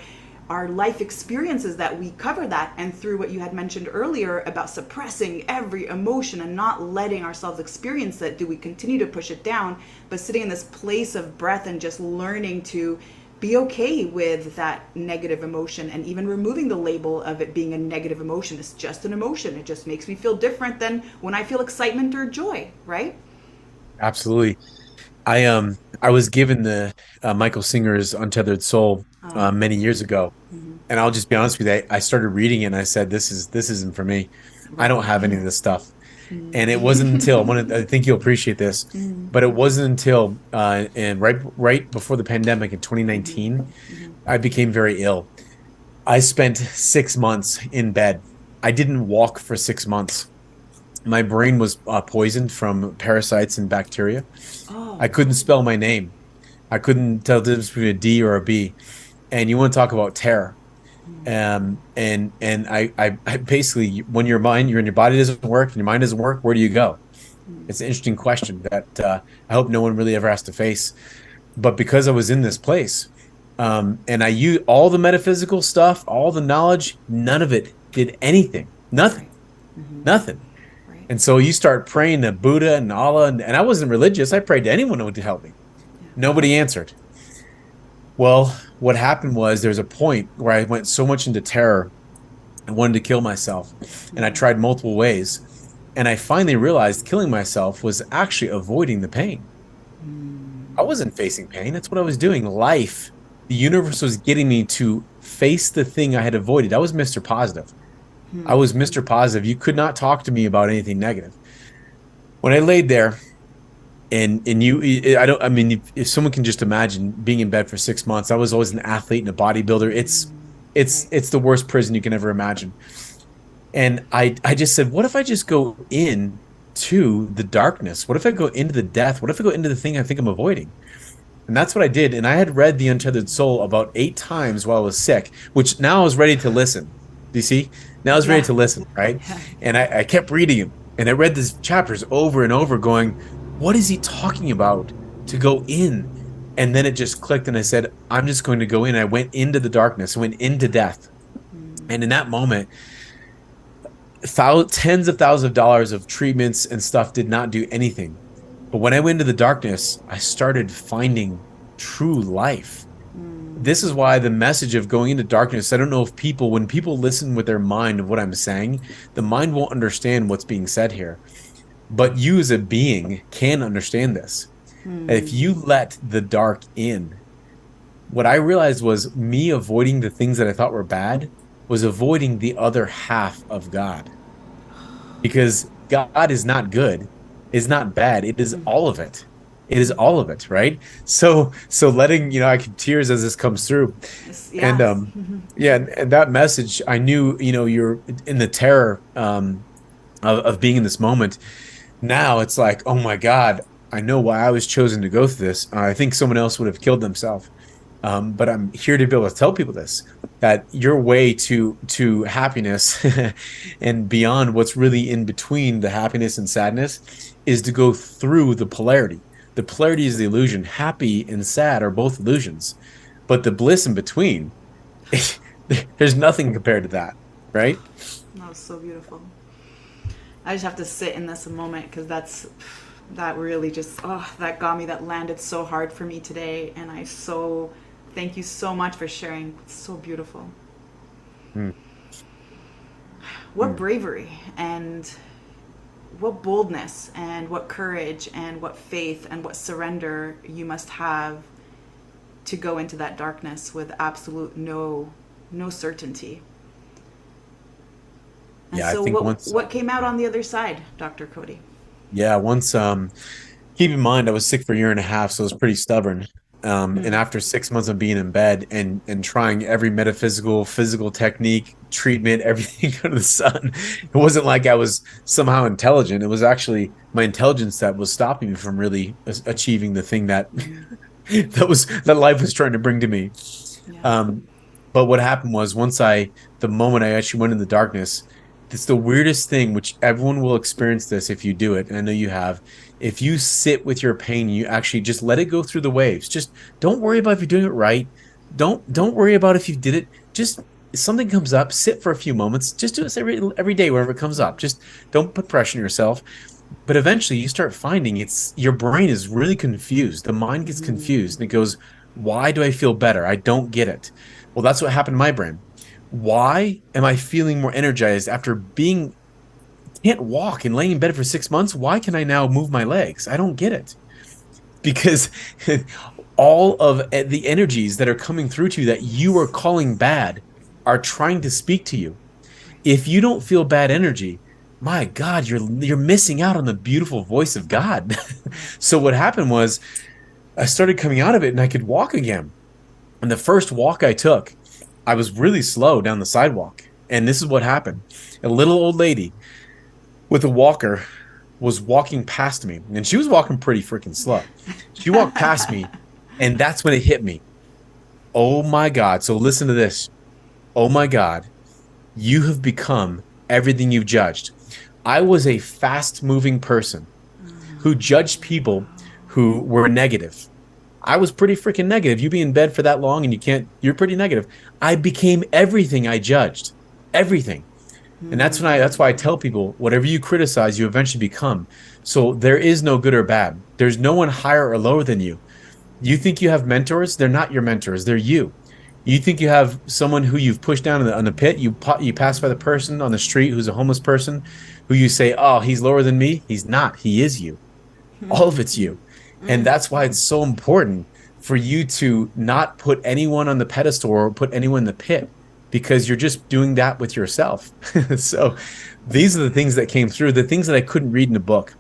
life experiences that we cover that, and through what you had mentioned earlier about suppressing every emotion and not letting ourselves experience it, do we continue to push it down. But sitting in this place of breath and just learning to be okay with that negative emotion, and even removing the label of it being a negative emotion. It's just an emotion. It just makes me feel different than when I feel excitement or joy, right? Absolutely. I was given the Michael Singer's Untethered Soul many years ago, and I'll just be honest with you. I started reading it and I said, this isn't for me. I Right. don't have any of this stuff." And it wasn't until I think you'll appreciate this, but it wasn't until and right before the pandemic in 2019, I became very ill. I spent 6 months in bed. I didn't walk for 6 months. My brain was poisoned from parasites and bacteria. I Oh, couldn't spell my name. I couldn't tell the difference between a D or a B. And you want to talk about terror. I basically, when your body doesn't work and your mind doesn't work, where do you go? It's an interesting question that I hope no one really ever has to face. But because I was in this place, and I used all the metaphysical stuff, all the knowledge, none of it did anything. Nothing. right. Nothing. Right. And so you start praying to Buddha and Allah, and I wasn't religious. I prayed to anyone who would help me. Nobody answered. Well, what happened was there was a point where I went so much into terror, I wanted to kill myself, and I tried multiple ways. And I finally realized killing myself was actually avoiding the pain. I wasn't facing pain. That's what I was doing. Life, the universe was getting me to face the thing I had avoided. I was Mr. Positive. I was Mr. Positive. You could not talk to me about anything negative. When I laid there, and I don't, I mean, if someone can just imagine being in bed for 6 months. I was always an athlete and a bodybuilder. It's Right. it's the worst prison you can ever imagine. And I just said, what if I just go in to the darkness? What if I go into the death? What if I go into the thing I think I'm avoiding? And that's what I did. And I had read The Untethered Soul about 8 times while I was sick, which now I was ready to listen. Do you see? Now I was ready Yeah. to listen, right? Yeah. And I kept reading him. And I read these chapters over and over, going, what is he talking about to go in? And then it just clicked, and I said, I'm just going to go in. I went into the darkness, I went into death. And in that moment, tens of thousands of dollars of treatments and stuff did not do anything. But when I went into the darkness, I started finding true life. This is why the message of going into darkness, I don't know if people, when people listen with their mind of what I'm saying, the mind won't understand what's being said here. But you as a being can understand this. If you let the dark in, what I realized was me avoiding the things that I thought were bad was avoiding the other half of God. Because God is not good, is not bad. It is all of it. It is all of it, right? So letting, I can tears as this comes through. And Yeah. yeah, and that message, I knew, you're in the terror of being in this moment. Now it's like, oh my God, I know why I was chosen to go through this. I think someone else would have killed themselves. But I'm here to be able to tell people this, that your way to happiness and beyond what's really in between the happiness and sadness is to go through the polarity. The polarity is the illusion. Happy and sad are both illusions, but the bliss in between, there's nothing compared to that, right? That was so beautiful. I just have to sit in this a moment because that really just, that got me, that landed so hard for me today. And thank you so much for sharing. It's so beautiful. Mm. What bravery and what boldness and what courage and what faith and what surrender you must have to go into that darkness with absolute no certainty. And Yeah, I so think once, what came out on the other side, Dr. Cody? yeah, once, keep in mind, I was sick for a year and a half, so I was pretty stubborn. And after 6 months of being in bed and trying every metaphysical, physical technique, treatment, everything under the sun, it wasn't like I was somehow intelligent. It was actually my intelligence that was stopping me from really achieving the thing that that life was trying to bring to me. Yeah. Um, but what happened was the moment I actually went in the darkness, it's the weirdest thing, which everyone will experience this if you do it, and I know you have. If you sit with your pain, you actually just let it go through the waves. Just don't worry about if you're doing it right. Don't worry about if you did it. Just if something comes up, sit for a few moments. Just do this every day wherever it comes up. Just don't put pressure on yourself. But eventually you start finding your brain is really confused. The mind gets confused and it goes, why do I feel better? I don't get it. Well, that's what happened to my brain. Why am I feeling more energized after being can't walk and laying in bed for 6 months? Why can I now move my legs? I don't get it. Because all of the energies that are coming through to you that you are calling bad are trying to speak to you. If you don't feel bad energy, my God, you're missing out on the beautiful voice of God. So what happened was I started coming out of it and I could walk again. And the first walk I took, I was really slow down the sidewalk. And this is what happened. A little old lady with a walker was walking past me, and she was walking pretty freaking slow. She walked past me, and that's when it hit me. Oh my God. So listen to this. Oh my God. You have become everything you've judged. I was a fast moving person who judged people who were negative. I was pretty freaking negative. You be in bed for that long and you're pretty negative. I became everything I judged. Everything. And that's why I tell people, whatever you criticize, you eventually become. So there is no good or bad. There's no one higher or lower than you. You think you have mentors? They're not your mentors. They're you. You think you have someone who you've pushed down in the pit. You pass by the person on the street who's a homeless person, who you say, "Oh, he's lower than me." He's not. He is you. All of it's you. And that's why it's so important for you to not put anyone on the pedestal or put anyone in the pit, because you're just doing that with yourself. So these are the things that came through, the things that I couldn't read in a book,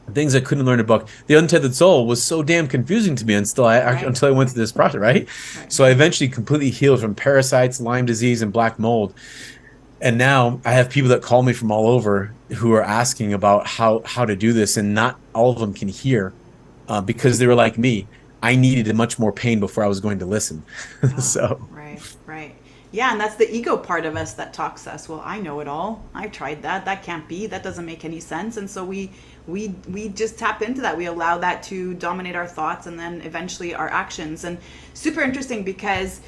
the things I couldn't learn in a book. The Untethered Soul was so damn confusing to me until I went through this process, right? So I eventually completely healed from parasites, Lyme disease, and black mold. And now I have people that call me from all over who are asking about how to do this, and not all of them can hear because they were like me. I needed much more pain before I was going to listen. Oh, So right, right. Yeah, and that's the ego part of us that talks to us. Well, I know it all. I tried that. That can't be. That doesn't make any sense. And so we just tap into that. We allow that to dominate our thoughts and then eventually our actions. And super interesting because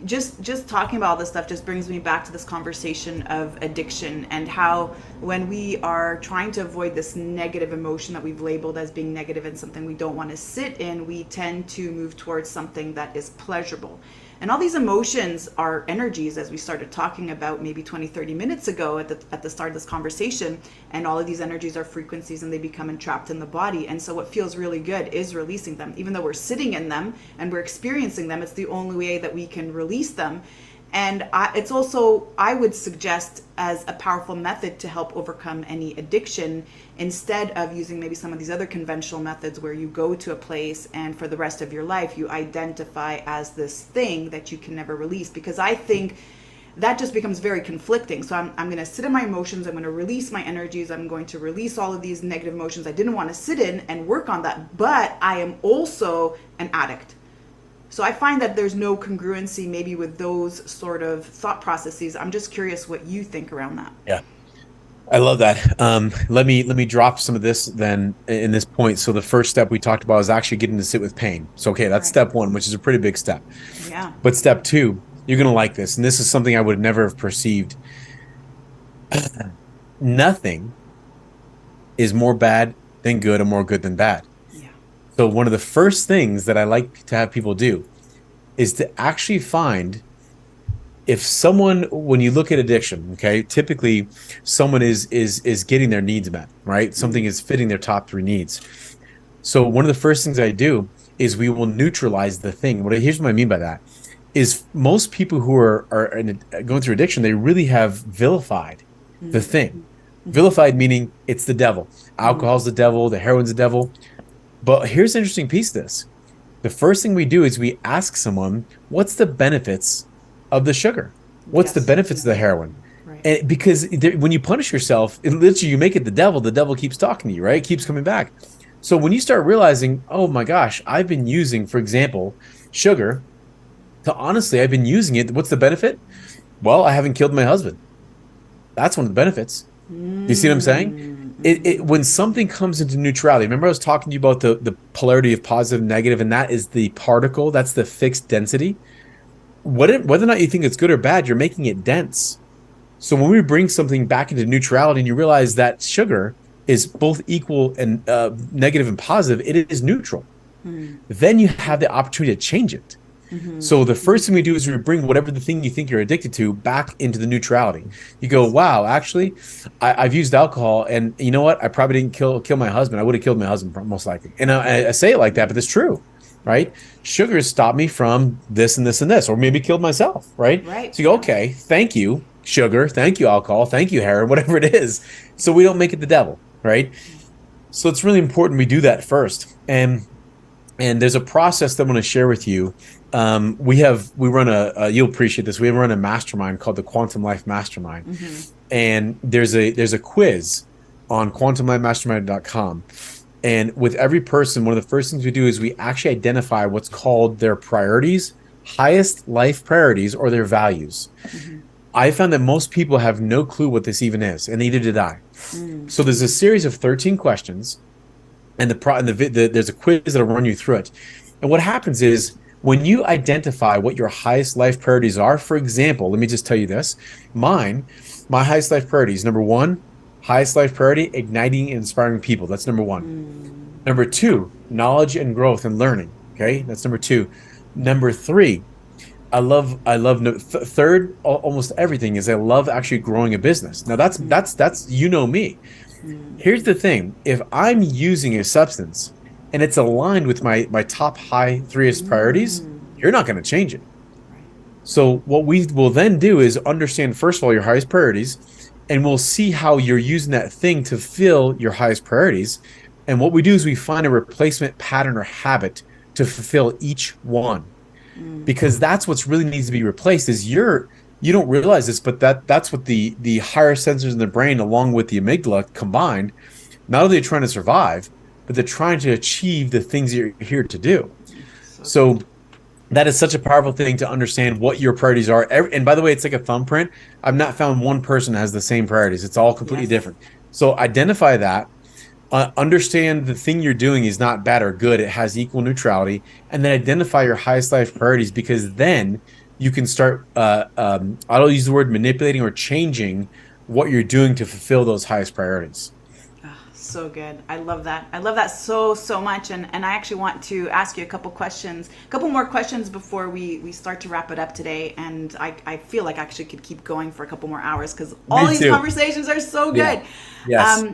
just talking about all this stuff just brings me back to this conversation of addiction and how when we are trying to avoid this negative emotion that we've labeled as being negative and something we don't want to sit in, we tend to move towards something that is pleasurable. And all these emotions are energies, as we started talking about maybe 20, 30 minutes ago at the start of this conversation. And all of these energies are frequencies and they become entrapped in the body. And so what feels really good is releasing them. Even though we're sitting in them and we're experiencing them, it's the only way that we can release them. And it's also, I would suggest, as a powerful method to help overcome any addiction, instead of using maybe some of these other conventional methods where you go to a place and for the rest of your life you identify as this thing that you can never release. Because I think that just becomes very conflicting. So I'm going to sit in my emotions, I'm going to release my energies, I'm going to release all of these negative emotions I didn't want to sit in and work on that. But I am also an addict. So I find that there's no congruency maybe with those sort of thought processes. I'm just curious what you think around that. yeah, I love that. Let me drop some of this then in this point. So the first step we talked about is actually getting to sit with pain. So okay, that's Right. step one, which is a pretty big step. Yeah. But step two, you're gonna like this, and this is something I would never have perceived. Nothing is more bad than good, or more good than bad. Yeah. So one of the first things that I like to have people do is to actually find if someone, when you look at addiction, okay, typically someone is getting their needs met, right? Something is fitting their top three needs. So one of the first things I do is we will neutralize the thing. Here's what I mean by that is most people who going through addiction, they really have vilified the thing. Vilified meaning it's the devil. Alcohol's the devil, the heroin's the devil. But here's the interesting piece of this. The first thing we do is we ask someone, what's the benefits of the sugar? What's the Yes. benefits of the heroin? Right. And because when you punish yourself, it literally you make it the devil keeps talking to you, right? It keeps coming back. So when you start realizing, oh my gosh, I've been using, for example, sugar, to honestly, I've been using it. What's the benefit? Well, I haven't killed my husband. That's one of the benefits. You see what I'm saying? When something comes into neutrality, remember I was talking to you about the polarity of positive and negative, and that is the particle, that's the fixed density. Whether or not you think it's good or bad, you're making it dense. So when we bring something back into neutrality and you realize that sugar is both equal and negative and positive, it is neutral. Then you have the opportunity to change it. So the first thing we do is we bring whatever the thing you think you're addicted to back into the neutrality. You go, wow, actually, I've used alcohol, and you know what? I probably didn't kill my husband. I would have killed my husband most likely. And I say it like that, but it's true, right? Sugar has stopped me from this and this and this, or maybe killed myself, right? Right. So you go, okay, thank you, sugar, thank you, alcohol, thank you, heroin, whatever it is. So we don't make it the devil, right? So it's really important we do that first. And there's a process that I'm going to share with you. We run you'll appreciate this. We run a mastermind called the Quantum Life Mastermind. And there's a quiz on quantumlifemastermind.com. And with every person, one of the first things we do is we actually identify what's called their priorities, highest life priorities, or their values. I found that most people have no clue what this even is, and neither did I. So there's a series of 13 questions, and there's a quiz that'll run you through it. And what happens is when you identify what your highest life priorities are, for example, let me just tell you this. My highest life priorities, number one, highest life priority, igniting and inspiring people. That's number one. Number two, knowledge and growth and learning. Okay, that's number two. Number three, third, almost everything is I love actually growing a business. Now that's you know me. Here's the thing. If I'm using a substance and it's aligned with my top high threeest priorities, you're not going to change it. So what we will then do is understand, first of all, your highest priorities, and we'll see how you're using that thing to fill your highest priorities. And what we do is we find a replacement pattern or habit to fulfill each one. Because that's what's really needs to be replaced is You don't realize this, but that's what the higher sensors in the brain, along with the amygdala combined, not only are trying to survive, but they're trying to achieve the things you're here to do. So So good. that is such a powerful thing to understand what your priorities are. And by the way, it's like a thumbprint. I've not found one person that has the same priorities. It's all completely Yes. different. So identify that. Understand the thing you're doing is not bad or good. It has equal neutrality, and then identify your highest life priorities, because then you can start. I don't use the word manipulating or changing what you're doing to fulfill those highest priorities. So good. I love that. I love that so, so much. And I actually want to ask you a couple more questions before we start to wrap it up today. And I feel like I actually could keep going for a couple more hours because all Me these too. conversations are so Yeah. good. Yes.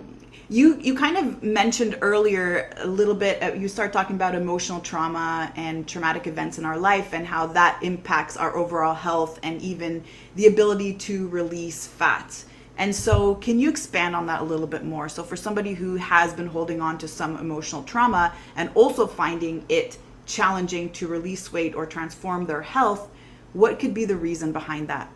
You kind of mentioned earlier a little bit, you start talking about emotional trauma and traumatic events in our life and how that impacts our overall health and even the ability to release fat. And so, can you expand on that a little bit more? So, for somebody who has been holding on to some emotional trauma and also finding it challenging to release weight or transform their health, what could be the reason behind that?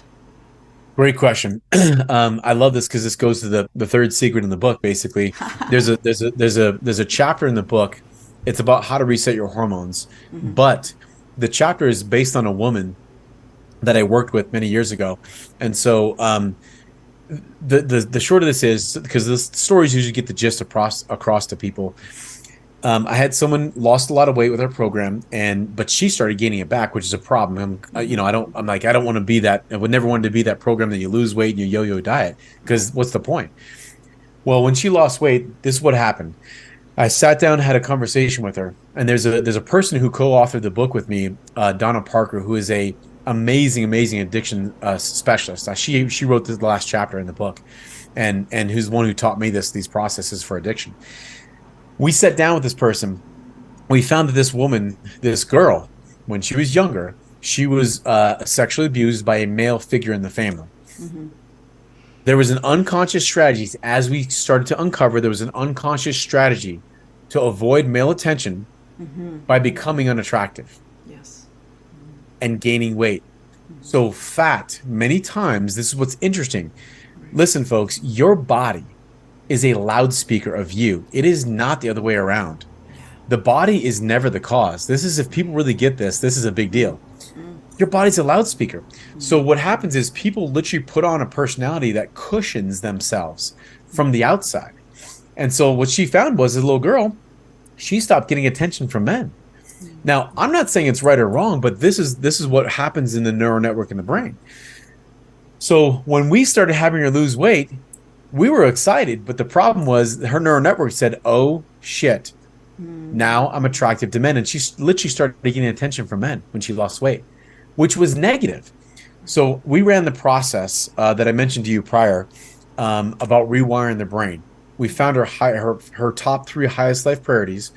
Great question. I love this because this goes to the third secret in the book. Basically, there's a chapter in the book. It's about how to reset your hormones, but the chapter is based on a woman that I worked with many years ago, and so the short of this is, because the stories usually get the gist across to people. I had someone lost a lot of weight with our program, and but she started gaining it back, which is a problem. I don't want to be that. I would never want to be that program that you lose weight and you yo-yo diet, because what's the point? Well, when she lost weight, this is what happened. I sat down, had a conversation with her, and there's a person who co-authored the book with me, Donna Parker, who is a amazing addiction specialist. She wrote the last chapter in the book, and who's the one who taught me these processes for addiction. We sat down with this person. We found that this woman, this girl, when she was younger, she was sexually abused by a male figure in the family. There was an unconscious strategy, as we started to uncover. There was an unconscious strategy to avoid male attention by becoming unattractive Yes. and gaining weight. So fat, many times, this is what's interesting. Listen, folks, your body is a loudspeaker of you. It is not the other way around. The body is never the cause. This is, if people really get this, this is a big deal. Your body's a loudspeaker. So what happens is people literally put on a personality that cushions themselves from the outside. And so what she found was, as a little girl, she stopped getting attention from men. Now, I'm not saying it's right or wrong, but this is what happens in the neural network in the brain. So when we started having her lose weight, we were excited, but the problem was her neural network said, "Oh shit, now I'm attractive to men," and she literally started getting attention from men when she lost weight, which was negative. So we ran the process that I mentioned to you prior, about rewiring the brain. We found her top three highest life priorities,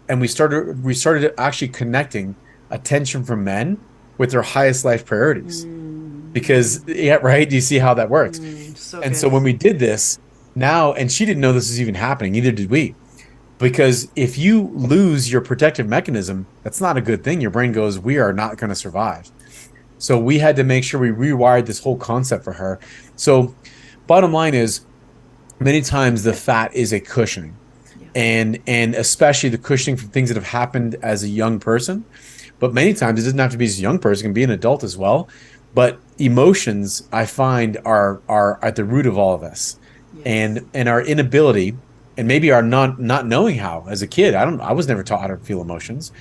and we started actually connecting attention from men with their highest life priorities. Because, yeah, right. Do you see how that works? So And good. so when we did this now, and she didn't know this was even happening, neither did we. Because if you lose your protective mechanism, that's not a good thing. Your brain goes, we are not going to survive. So we had to make sure we rewired this whole concept for her. So bottom line is, many times the fat is a cushioning, and especially the cushioning from things that have happened as a young person. But many times it doesn't have to be as a young person, it can be an adult as well. But emotions, I find, are at the root of all of this, Yes. and our inability, and maybe our not knowing how. As a kid, I was never taught how to feel emotions,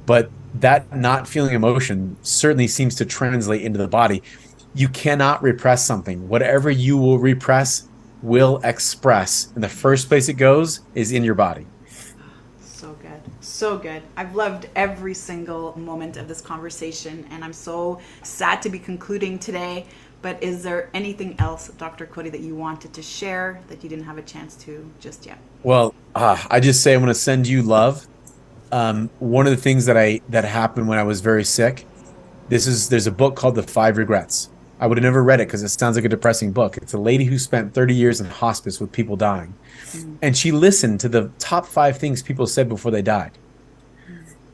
but that not feeling emotion certainly seems to translate into the body. You cannot repress something. Whatever you will repress will express, and the first place it goes is in your body. So good. So good. I've loved every single moment of this conversation, and I'm so sad to be concluding today. But is there anything else, Dr. Cody, that you wanted to share that you didn't have a chance to just yet? Well, I just say I'm going to send you love. One of the things that happened when I was very sick, there's a book called The Five Regrets. I would have never read it because it sounds like a depressing book. It's a lady who spent 30 years in hospice with people dying, and she listened to the top five things people said before they died.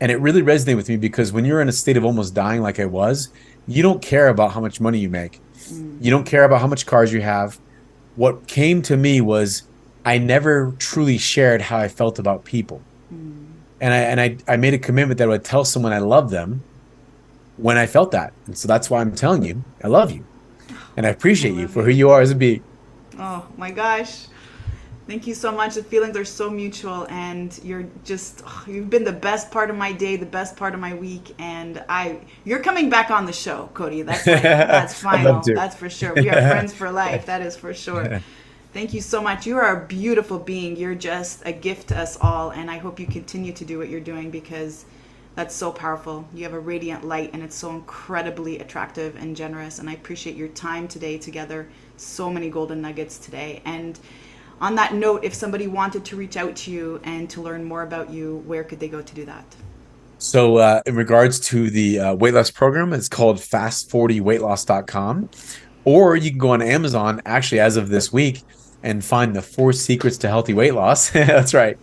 And it really resonated with me, because when you're in a state of almost dying like I was, you don't care about how much money you make. You don't care about how much cars you have. What came to me was I never truly shared how I felt about people. And I made a commitment that I would tell someone I love them when I felt that. And so that's why I'm telling you, I love you. And I I appreciate you love for who you. you are as a being. Oh my gosh. Thank you so much. The feelings are so mutual, and you're just you've been the best part of my day, the best part of my week, and you're coming back on the show, Cody. That's I'd love final. to. That's for sure. We are friends for life. That is for sure. Thank you so much. You are a beautiful being. You're just a gift to us all, and I hope you continue to do what you're doing because that's so powerful. You have a radiant light, and it's so incredibly attractive and generous. And I appreciate your time today together. So many golden nuggets today. And on that note, if somebody wanted to reach out to you and to learn more about you, where could they go to do that? So, in regards to the weight loss program, it's called fast40weightloss.com. Or you can go on Amazon, actually, as of this week, and find the 4 secrets to healthy weight loss. That's right.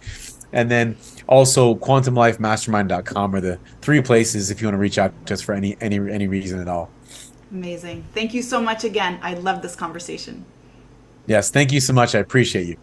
And then also quantumlifemastermind.com are the three places if you want to reach out to us for any reason at all. Amazing. Thank you so much again. I love this conversation. Yes, thank you so much. I appreciate you.